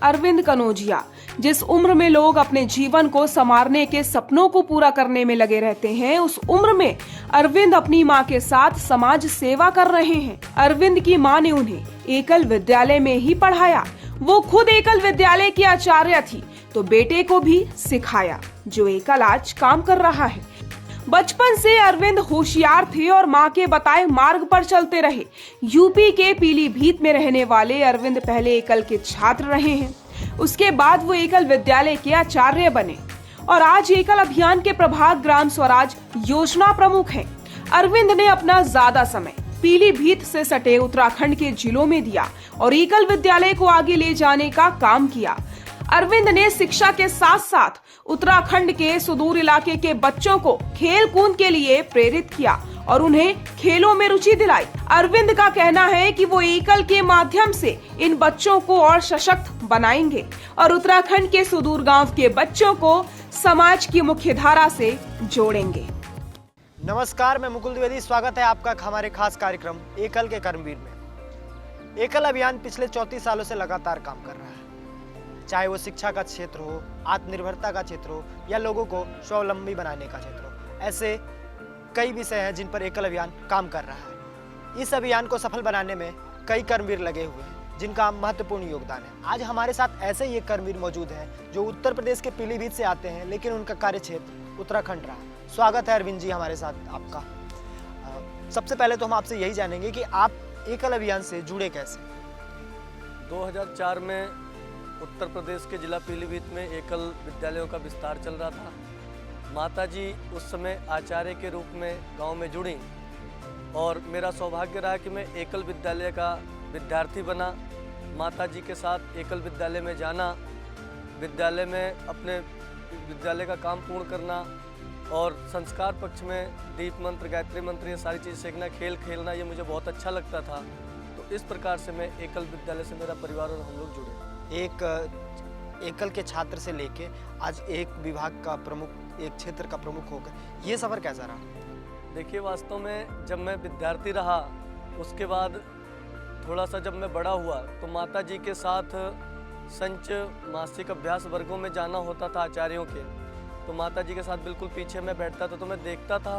अरविंद कनोजिया। जिस उम्र में लोग अपने जीवन को संवारने के सपनों को पूरा करने में लगे रहते हैं, उस उम्र में अरविंद अपनी मां के साथ समाज सेवा कर रहे हैं। अरविंद की मां ने उन्हें एकल विद्यालय में ही पढ़ाया। वो खुद एकल विद्यालय की आचार्य थी, तो बेटे को भी सिखाया, जो एकल आज काम कर रहा है। बचपन से अरविंद होशियार थे और मां के बताए मार्ग पर चलते रहे। यूपी के पीलीभीत में रहने वाले अरविंद पहले एकल के छात्र रहे हैं। उसके बाद वो एकल विद्यालय के आचार्य बने और आज एकल अभियान के प्रभाग ग्राम स्वराज योजना प्रमुख हैं। अरविंद ने अपना ज्यादा समय पीलीभीत से सटे उत्तराखंड के जिलों में दिया और एकल विद्यालय को आगे ले जाने का काम किया। अरविंद ने शिक्षा के साथ साथ उत्तराखंड के सुदूर इलाके के बच्चों को खेल कूद के लिए प्रेरित किया और उन्हें खेलों में रुचि दिलाई। अरविंद का कहना है कि वो एकल के माध्यम से इन बच्चों को और सशक्त बनाएंगे और उत्तराखंड के सुदूर गांव के बच्चों को समाज की मुख्य धारा से जोड़ेंगे। नमस्कार, मैं मुकुल द्विवेदी। स्वागत है आपका हमारे खास कार्यक्रम एकल के कर्मवीर में। एकल अभियान पिछले 34 सालों से लगातार काम कर रहा है, चाहे वो शिक्षा का क्षेत्र हो, आत्मनिर्भरता का क्षेत्र हो या लोगों को स्वावलंबी बनाने का क्षेत्र हो। ऐसे कई विषय हैं जिन पर एकल अभियान काम कर रहा है। इस अभियान को सफल बनाने में कई कर्मवीर लगे हुए हैं, जिनका महत्वपूर्ण योगदान है। आज हमारे साथ ऐसे ही एक कर्मवीर मौजूद हैं जो उत्तर प्रदेश के पीलीभीत से आते हैं, लेकिन उनका कार्य क्षेत्र उत्तराखंड रहा। स्वागत है अरविंद जी हमारे साथ आपका। सबसे पहले तो हम आपसे यही जानेंगे कि आप एकल अभियान से जुड़े कैसे। 2004 में उत्तर प्रदेश के जिला पीलीभीत में एकल विद्यालयों का विस्तार चल रहा था। माताजी उस समय आचार्य के रूप में गांव में जुड़ी और मेरा सौभाग्य रहा कि मैं एकल विद्यालय का विद्यार्थी बना। माताजी के साथ एकल विद्यालय में जाना, विद्यालय में अपने विद्यालय का काम पूर्ण करना और संस्कार पक्ष में दीप मंत्र, गायत्री मंत्र, ये सारी चीज़ सीखना, खेल खेलना, ये मुझे बहुत अच्छा लगता था। तो इस प्रकार से मैं एकल विद्यालय से मेरा परिवार और हम लोग जुड़े। एक एकल के छात्र से लेके आज एक विभाग का प्रमुख, एक क्षेत्र का प्रमुख होकर, ये सफ़र कैसा रहा? देखिए, वास्तव में जब मैं विद्यार्थी रहा, उसके बाद थोड़ा सा जब मैं बड़ा हुआ तो माता जी के साथ संच मासिक अभ्यास वर्गों में जाना होता था आचार्यों के। तो माता जी के साथ बिल्कुल पीछे मैं बैठता था, तो मैं देखता था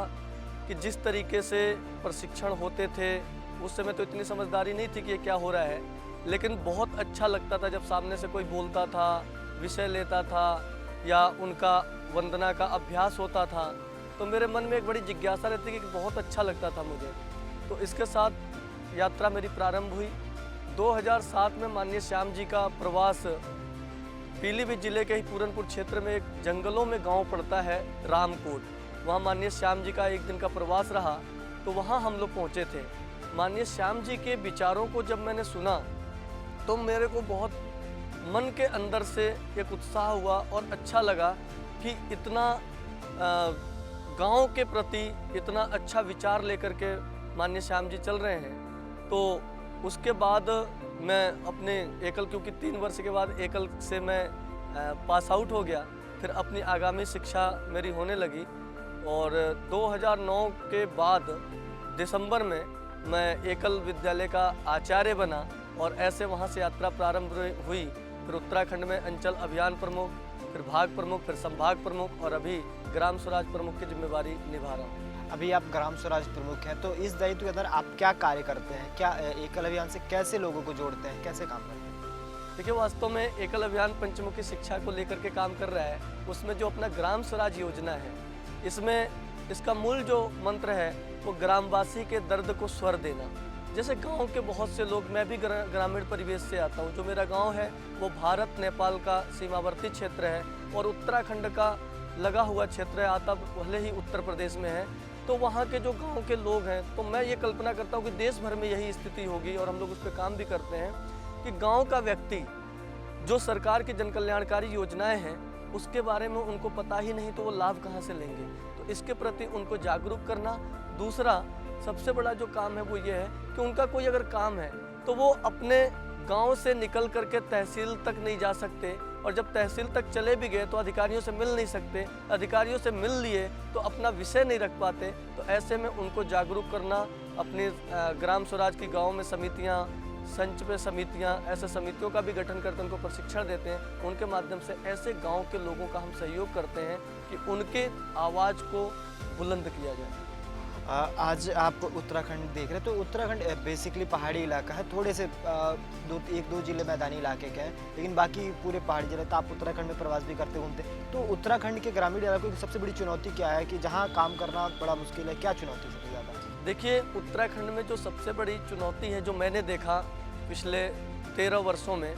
कि जिस तरीके से प्रशिक्षण होते थे, उस समय तो इतनी समझदारी नहीं थी कि ये क्या हो रहा है, लेकिन बहुत अच्छा लगता था जब सामने से कोई बोलता था, विषय लेता था या उनका वंदना का अभ्यास होता था, तो मेरे मन में एक बड़ी जिज्ञासा रहती कि बहुत अच्छा लगता था मुझे। तो इसके साथ यात्रा मेरी प्रारंभ हुई। 2007 में माननीय श्याम जी का प्रवास, पीलीभीत जिले के ही पूरनपुर क्षेत्र में एक जंगलों में गांव पड़ता है रामकोट, वहाँ माननीय श्याम जी का एक दिन का प्रवास रहा। तो वहाँ हम लोग पहुँचे थे। माननीय श्याम जी के विचारों को जब मैंने सुना तो मेरे को बहुत मन के अंदर से एक उत्साह हुआ और अच्छा लगा कि इतना गांव के प्रति इतना अच्छा विचार लेकर के माननीय श्याम जी चल रहे हैं। तो उसके बाद मैं अपने एकल, क्योंकि 3 वर्ष के बाद एकल से मैं पास आउट हो गया, फिर अपनी आगामी शिक्षा मेरी होने लगी और 2009 के बाद दिसंबर में मैं एकल विद्यालय का आचार्य बना और ऐसे वहाँ से यात्रा प्रारंभ हुई। फिर उत्तराखंड में अंचल अभियान प्रमुख, फिर भाग प्रमुख, फिर संभाग प्रमुख और अभी ग्राम स्वराज प्रमुख की जिम्मेवारी निभा रहा हूँ। अभी आप ग्राम स्वराज प्रमुख हैं, तो इस दायित्व के अंदर आप क्या कार्य करते हैं? क्या एकल अभियान से कैसे लोगों को जोड़ते हैं, कैसे काम करते हैं? देखिए, वास्तव में एकल अभियान पंचमुखी शिक्षा को लेकर के काम कर रहा है। उसमें जो अपना ग्राम स्वराज योजना है, इसमें इसका मूल जो मंत्र है वो ग्रामवासी के दर्द को स्वर देना। जैसे गांव के बहुत से लोग, मैं भी ग्रामीण परिवेश से आता हूं, जो मेरा गांव है वो भारत नेपाल का सीमावर्ती क्षेत्र है और उत्तराखंड का लगा हुआ क्षेत्र है, आता भले ही उत्तर प्रदेश में है। तो वहाँ के जो गांव के लोग हैं, तो मैं ये कल्पना करता हूँ कि देश भर में यही स्थिति होगी और हम लोग उस पर काम भी करते हैं कि गाँव का व्यक्ति जो सरकार की जन कल्याणकारी योजनाएँ हैं उसके बारे में उनको पता ही नहीं, तो वो लाभ कहाँ से लेंगे। तो इसके प्रति उनको जागरूक करना। दूसरा सबसे बड़ा जो काम है वो ये है कि उनका कोई अगर काम है तो वो अपने गांव से निकल करके तहसील तक नहीं जा सकते, और जब तहसील तक चले भी गए तो अधिकारियों से मिल नहीं सकते, अधिकारियों से मिल लिए तो अपना विषय नहीं रख पाते। तो ऐसे में उनको जागरूक करना, अपनी ग्राम स्वराज की गाँव में समितियाँ, संच पे समितियां, ऐसे समितियों का भी गठन करते हैं, उनको प्रशिक्षण देते हैं। उनके माध्यम से ऐसे गांव के लोगों का हम सहयोग करते हैं कि उनके आवाज़ को बुलंद किया जाए। आज आप उत्तराखंड देख रहे हैं, तो उत्तराखंड बेसिकली पहाड़ी इलाका है, थोड़े से एक दो जिले मैदानी इलाके के हैं, लेकिन बाकी पूरे पहाड़ी जिले। तो आप उत्तराखंड में प्रवास भी करते घूमते, तो उत्तराखंड के ग्रामीण इलाकों की सबसे बड़ी चुनौती क्या है कि जहाँ काम करना बड़ा मुश्किल है? क्या चुनौती सबसे ज़्यादा? देखिए, उत्तराखंड में जो सबसे बड़ी चुनौती है, जो मैंने देखा पिछले 13 वर्षों में,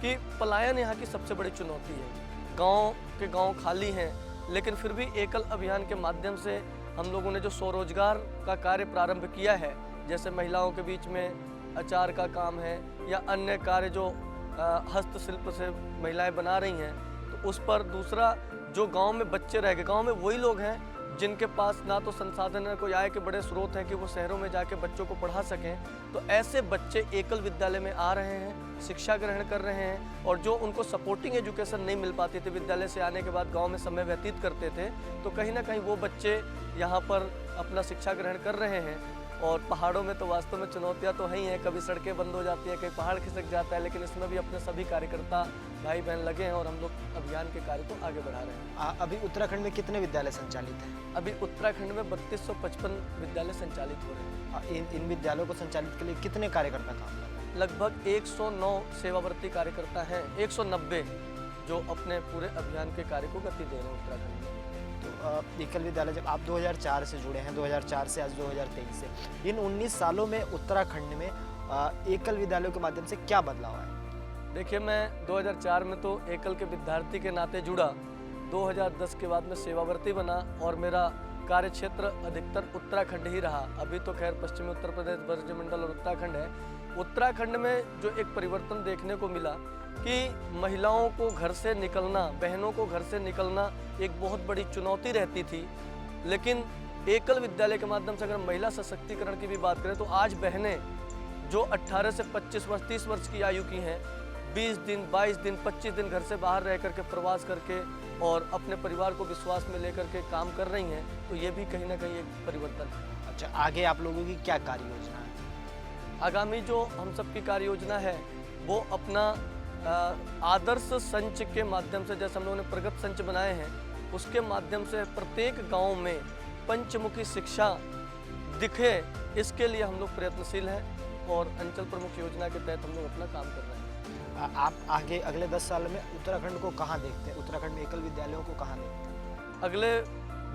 कि पलायन यहाँ की सबसे बड़ी चुनौती है। गांव खाली हैं, लेकिन फिर भी एकल अभियान के माध्यम से हम लोगों ने जो स्वरोजगार का कार्य प्रारंभ किया है, जैसे महिलाओं के बीच में अचार का काम है या अन्य कार्य जो हस्तशिल्प से महिलाएं बना रही हैं, तो उस पर दूसरा जो गांव में बच्चे रह गए, गांव में वही लोग हैं जिनके पास ना तो संसाधन है, कोई आय के बड़े स्रोत हैं कि वो शहरों में जाके बच्चों को पढ़ा सकें। तो ऐसे बच्चे एकल विद्यालय में आ रहे हैं, शिक्षा ग्रहण कर रहे हैं, और जो उनको सपोर्टिंग एजुकेशन नहीं मिल पाती थी, विद्यालय से आने के बाद गांव में समय व्यतीत करते थे, तो कहीं ना कहीं वो बच्चे यहाँ पर अपना शिक्षा ग्रहण कर रहे हैं। और पहाड़ों में तो वास्तव में चुनौतियाँ तो ही हैं, कभी सड़कें बंद हो जाती हैं, कहीं पहाड़ खिसक जाता है, लेकिन इसमें भी अपने सभी कार्यकर्ता भाई बहन लगे हैं और हम लोग अभियान के कार्य को आगे बढ़ा रहे हैं। अभी उत्तराखंड में कितने विद्यालय संचालित हैं? अभी उत्तराखंड में 3255 विद्यालय संचालित हो रहे हैं। इन विद्यालयों को संचालित के लिए कितने कार्यकर्ता काम कर रहे हैं? लगभग 109 सेवावर्ती कार्यकर्ता हैं, 190 जो अपने पूरे अभियान के कार्य को गति दे रहे हैं उत्तराखंड में। तो एकल विद्यालय, जब आप 2004 से जुड़े हैं, 2004 से आज 2023 से, इन 19 सालों में उत्तराखंड में एकल विद्यालयों के माध्यम से क्या बदलाव आया? देखिए, मैं 2004 में तो एकल के विद्यार्थी के नाते जुड़ा। 2010 के बाद मैं सेवावर्ती बना और मेरा कार्य क्षेत्र अधिकतर उत्तराखंड ही रहा। अभी तो खैर पश्चिमी उत्तर प्रदेश, ब्रज मंडल और उत्तराखंड है। उत्तराखंड में जो एक परिवर्तन देखने को मिला कि महिलाओं को घर से निकलना, बहनों को घर से निकलना एक बहुत बड़ी चुनौती रहती थी, लेकिन एकल विद्यालय के माध्यम से अगर महिला सशक्तिकरण की भी बात करें तो आज बहनें जो 18 से 25 वर्ष 30 वर्ष की आयु की हैं, 20 दिन 22 दिन 25 दिन घर से बाहर रह करके प्रवास करके और अपने परिवार को विश्वास में लेकर के काम कर रही हैं, तो ये भी कहीं ना कहीं एक परिवर्तन है। अच्छा, आगे आप लोगों की क्या कार्य योजना है? आगामी जो हम सब की कार्य योजना है वो अपना आदर्श संच के माध्यम से, जैसे हम लोगों ने प्रगत संच बनाए हैं, उसके माध्यम से प्रत्येक गांव में पंचमुखी शिक्षा दिखे, इसके लिए हम लोग प्रयत्नशील हैं और अंचल प्रमुख योजना के तहत हम लोग अपना काम कर रहे हैं। आप आगे अगले 10 साल में उत्तराखंड को कहाँ देखते हैं? उत्तराखंड में एकल विद्यालयों को कहाँ देखते हैं? अगले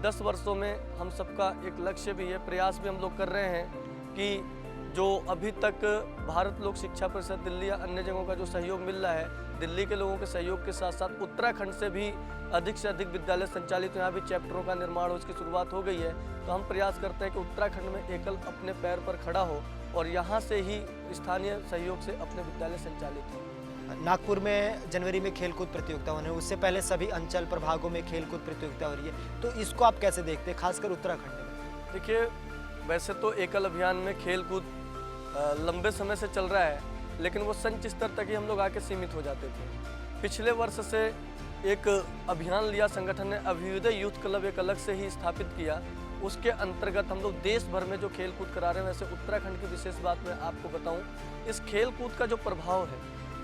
10 वर्षों में हम सबका एक लक्ष्य भी है, प्रयास भी हम लोग कर रहे हैं कि जो अभी तक भारत लोक शिक्षा परिषद दिल्ली या अन्य जगहों का जो सहयोग मिल रहा है, दिल्ली के लोगों के सहयोग के साथ साथ उत्तराखंड से भी अधिक से अधिक विद्यालय संचालित, यहाँ भी चैप्टरों का निर्माण हो, उसकी शुरुआत हो गई है। तो हम प्रयास करते हैं कि उत्तराखंड में एकल अपने पैर पर खड़ा हो और यहाँ से ही स्थानीय सहयोग से अपने विद्यालय संचालित हो। नागपुर में जनवरी में खेलकूद प्रतियोगिता होने, उससे पहले सभी अंचल प्रभागों में खेलकूद प्रतियोगिता हो रही है, तो इसको आप कैसे देखते हैं, खासकर उत्तराखंड में? देखिए, वैसे तो एकल अभियान में खेलकूद लंबे समय से चल रहा है, लेकिन वो संच स्तर तक ही हम लोग आके सीमित हो जाते थे। पिछले वर्ष से एक अभियान लिया संगठन ने, अभ्युदय यूथ क्लब एक अलग से ही स्थापित किया। उसके अंतर्गत हम लोग देश भर में जो खेल कूद करा रहे हैं। वैसे उत्तराखंड की विशेष बात मैं आपको बताऊं, इस खेल कूद का जो प्रभाव है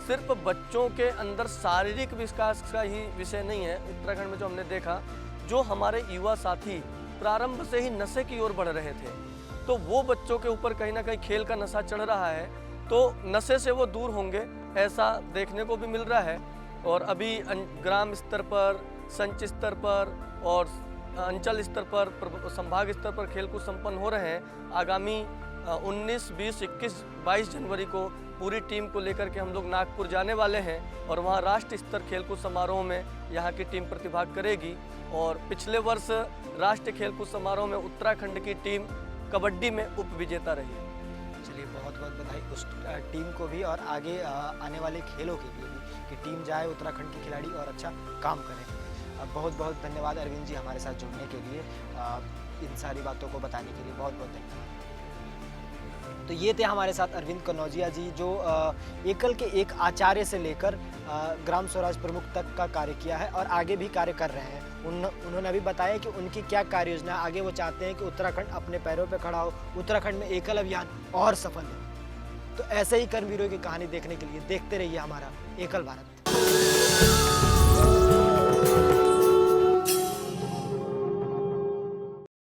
सिर्फ बच्चों के अंदर शारीरिक विकास का ही विषय नहीं है। उत्तराखंड में जो हमने देखा, जो हमारे युवा साथी प्रारंभ से ही नशे की ओर बढ़ रहे थे, तो वो बच्चों के ऊपर कहीं ना कहीं खेल का नशा चढ़ रहा है, तो नशे से वो दूर होंगे, ऐसा देखने को भी मिल रहा है। और अभी ग्राम स्तर पर, संच स्तर पर और अंचल स्तर पर, संभाग स्तर पर खेलकूद संपन्न हो रहे हैं। आगामी 19, 20, 21, 22 जनवरी को पूरी टीम को लेकर के हम लोग नागपुर जाने वाले हैं और वहाँ राष्ट्रीय स्तर खेलकूद समारोह में यहाँ की टीम प्रतिभाग करेगी। और पिछले वर्ष राष्ट्रीय खेलकूद समारोह में उत्तराखंड की टीम कबड्डी में उप विजेता रही। चलिए, बहुत बहुत बधाई उस टीम को भी और आगे आने वाले खेलों के लिए भी, कि टीम जाए उत्तराखंड के खिलाड़ी और अच्छा काम करें। बहुत बहुत धन्यवाद अरविंद जी हमारे साथ जुड़ने के लिए, इन सारी बातों को बताने के लिए बहुत बहुत धन्यवाद। तो ये थे हमारे साथ अरविंद कनौजिया जी, जो एकल के एक आचार्य से लेकर ग्राम स्वराज प्रमुख तक का कार्य किया है और आगे भी कार्य कर रहे हैं। उन्होंने अभी बताया कि उनकी क्या कार्य योजना है। आगे वो चाहते हैं कि उत्तराखंड अपने पैरों पर खड़ा हो, उत्तराखंड में एकल अभियान और सफल हो। तो ऐसे ही कर्मवीरों की कहानी देखने के लिए देखते रहिए हमारा एकल भारत।